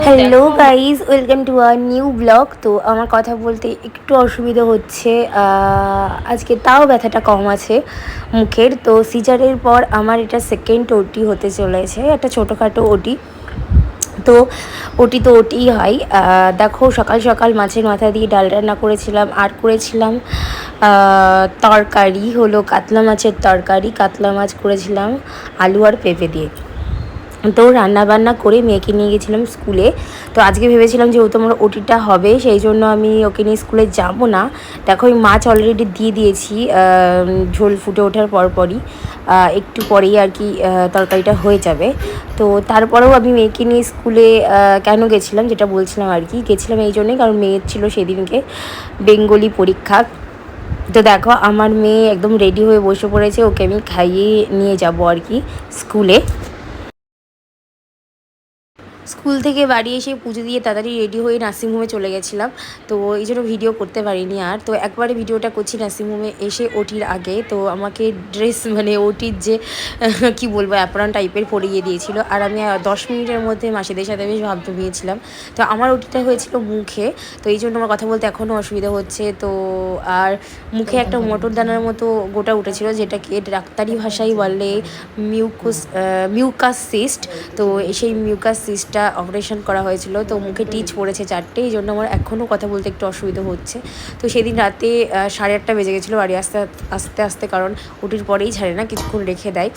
Hello guys, welcome to our new blog. তো আমার কথা বলতে একটু অসুবিধা হচ্ছে, আজকে তাও ব্যথাটা কম আছে মুখের। তো সিজারের পর আমার এটা সেকেন্ড ওটি হতে চলেছে, একটা ছোটোখাটো ওটি। তো ওটিই হয়। দেখো, সকাল সকাল মাছের মাথা দিয়ে ডাল রান্না করেছিলাম, আর করেছিলাম তরকারি হলো কাতলা মাছের তরকারি। কাতলা মাছ করেছিলাম আলু আর পেঁপে দিয়ে। তো রান্নাবান্না করে মেয়েকে নিয়ে গেছিলাম স্কুলে। তো আজকে ভেবেছিলাম যে যেহেতু আমার ওটিটা হবে, সেই জন্য আমি ওকে নিয়ে স্কুলে যাব না। দেখো, আমি মাছ অলরেডি দিয়ে দিয়েছি, ঝোল ফুটে ওঠার পরপরই, একটু পরেই আর কি তরকারিটা হয়ে যাবে। তো তারপরেও আমি মেয়েকে নিয়ে স্কুলে কেন গেছিলাম, যেটা বলছিলাম আর কি, গেছিলাম এই জন্যই কারণ মেয়ের ছিল সেদিনকে বেঙ্গলি পরীক্ষা। তো দেখো, আমার মেয়ে একদম রেডি হয়ে বসে পড়েছে, ওকে আমি খাইয়ে নিয়ে যাব আর কি স্কুলে। স্কুল থেকে বাড়ি এসে পুজো দিয়ে তাড়াতাড়ি রেডি হয়ে নার্সিংহোমে চলে গেছিলাম। তো এই জন্য ভিডিও করতে পারিনি আর। তো একবারে ভিডিওটা করছি নার্সিংহোমে এসে ওটির আগে। তো আমাকে ড্রেস মানে ওটির যে কি বলবো অ্যাপ্রন টাইপের পরিয়ে দিয়েছিল, আর আমি 10 মিনিটের মধ্যে মাসিদের সাথে বেশ ভাব জমিয়েছিলাম। তো আমার ওটিটা হয়েছিল মুখে, তো এই জন্য আমার কথা বলতে এখনও অসুবিধা হচ্ছে। তো আর মুখে একটা মটর দানার মতো গোটা উঠেছিল, যেটাকে ডাক্তারি ভাষায় বলে মিউকাস সিস্ট। তো সেই মিউকাস সিস্টটা অপারেশন করা হয়েছিল। তো মুখে টিচ পড়েছে 4টে, এই জন্য আমার এখনও কথা বলতে একটু অসুবিধা হচ্ছে। তো সেদিন রাতে 8:30 বেজে গেছিলো বাড়ি আস্তে আস্তে, কারণ ওটির পরেই ছাড়ে না, কিছুক্ষণ রেখে দেয়।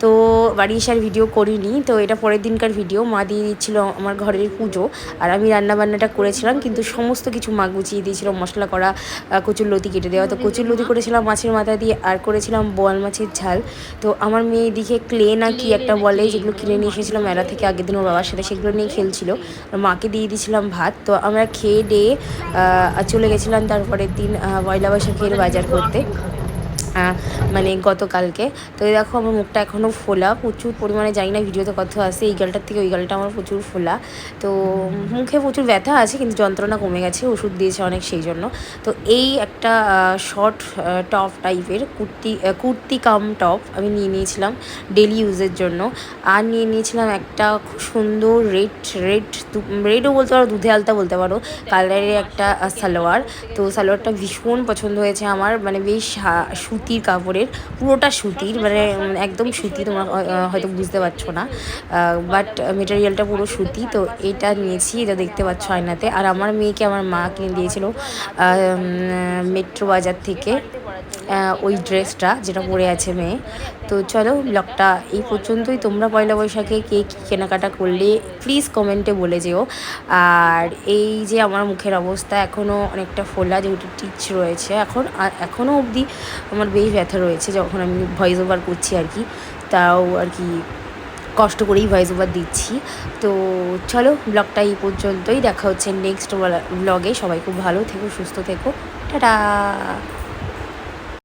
তো বাড়ি এসে আর ভিডিও করিনি। তো এটা পরের দিনকার ভিডিও। মা দিয়ে দিচ্ছিলো আমার ঘরের পুজো, আর আমি রান্নাবান্নাটা করেছিলাম, কিন্তু সমস্ত কিছু মা গুছিয়ে দিয়েছিল। মশলা করা, কচুর লতি কেটে দেওয়া। তো কচুর লতি করেছিলাম মাছের মাথা দিয়ে, আর করেছিলাম বোয়াল মাছের ঝাল। তো আমার মেয়ে এদিকে ক্লে না কি একটা বলে, যেগুলো কিনে নিয়ে এসেছিলাম মেলা থেকে আগের দিন ওর বাবার সাথে, সেগুলো নিয়ে খেলছিল। মাকে দিয়ে দিয়েছিলাম ভাত। তো আমরা খেয়ে দিয়ে চলে গেছিলাম তারপরের দিন পয়লা বৈশাখের বাজার করতে, মানে গতকালকে। তো এই দেখো, আমার মুখটা এখনও ফোলা প্রচুর পরিমাণে, জানি না ভিডিওতে কত আসে, এই গালটার থেকে ওই গালটা আমার প্রচুর ফোলা। তো মুখে প্রচুর ব্যথা আছে, কিন্তু যন্ত্রণা কমে গেছে, ওষুধ দিয়েছে অনেক সেই জন্য। তো এই একটা শর্ট টপ টাইপের কুর্তি কাম টপ আমি নিয়ে নিয়েছিলাম ডেলি ইউজের জন্য। আর নিয়ে নিয়েছিলাম একটা খুব সুন্দর রেডও বলতে পারো, দুধে আলতা বলতে পারো, কালারের একটা সালোয়ার। তো সালোয়ারটা ভীষণ পছন্দ হয়েছে আমার, মানে বেশ সুতির কাপড়ের, পুরোটা সুতির, মানে একদম সুতি, তোমরা হয়তো বুঝতে পারছো না, বাট মেটেরিয়ালটা পুরো সুতি। তো এটা নিয়েছি, এটা দেখতে পাচ্ছ আয়নাতে। আর আমার মেয়েকে আমার মা কিনে দিয়েছিল মেট্রো বাজার থেকে ওই ড্রেসটা, যেটা পরে আছে মেয়ে। তো চলো, ব্লগটা এই পর্যন্তই। তোমরা পয়লা বৈশাখে কে কী কেনাকাটা করলে প্লিজ কমেন্টে বলে যেও। আর এই যে আমার মুখের অবস্থা, এখনও অনেকটা ফোলা, যেহেতু টিচ রয়েছে, এখনও অবধি আমার বেশ ব্যথা রয়েছে যখন আমি ভয়েস ওভার করছি আর কি। তাও আর কি কষ্ট করেই ভয়েস ওভার দিচ্ছি। তো চলো, ব্লগটা এই পর্যন্তই। দেখা হচ্ছে নেক্সট ব্লগে। সবাই খুব ভালো থেকো, সুস্থ থেকো, টাটা।